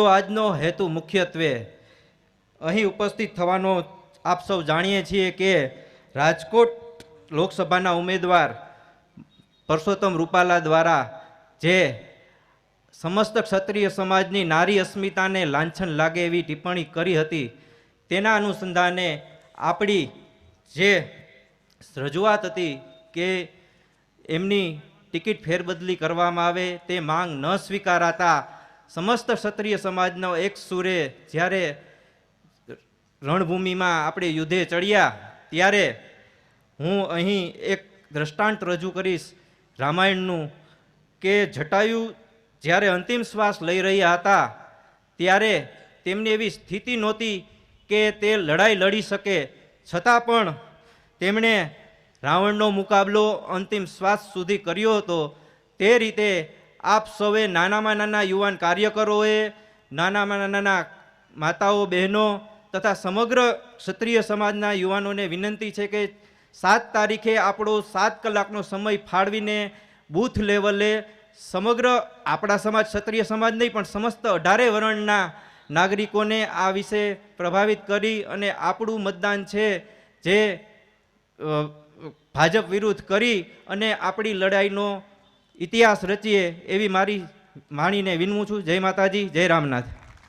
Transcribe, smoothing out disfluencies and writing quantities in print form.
આજનો હેતુ મુખ્યત્વે અહીં ઉપસ્થિત થવાનો આપ સૌ જાણીએ છીએ કે રાજકોટ લોકસભાના ઉમેદવાર પરસોત્તમ રૂપાલા દ્વારા જે સમસ્ત ક્ષત્રિય સમાજની નારી અસ્મિતાને લાંછન લાગે એવી ટિપ્પણી કરી હતી, તેના અનુસંધાને આપણી જે રજૂઆત હતી કે એમની ટિકિટ ફેરબદલી કરવામાં આવે તે માંગ ન સ્વીકારાતા સમસ્ત ક્ષત્રિય સમાજનો એક સુરે જ્યારે રણભૂમિમાં આપણે યુદ્ધે ચડ્યા ત્યારે હું અહીં એક દ્રષ્ટાંત રજૂ કરીશ રામાયણનું કે જટાયુ જ્યારે અંતિમ શ્વાસ લઈ રહ્યા હતા ત્યારે તેમની એવી સ્થિતિ નહોતી કે તે લડાઈ લડી શકે, છતાં પણ તેમણે રાવણનો મુકાબલો અંતિમ શ્વાસ સુધી કર્યો હતો. તે રીતે આપ સૌએ નાનામાં નાના યુવાન કાર્યકરોએ, નાનામાં નાના માતાઓ બહેનો તથા સમગ્ર ક્ષત્રિય સમાજના યુવાનોને વિનંતી છે કે 7 તારીખે આપણો 7 કલાકનો સમય ફાળવીને બૂથ લેવલે સમગ્ર આપણા સમાજ, ક્ષત્રિય સમાજ નહીં પણ સમસ્ત 18 વર્ણના નાગરિકોને આ વિશે પ્રભાવિત કરી અને આપણું મતદાન છે જે ભાજપ વિરુદ્ધ કરી અને આપણી લડાઈનો ઇતિહાસ રચીએ એવી મારી માણીને વિનવું છું. જય માતાજી, જય રામનાથ.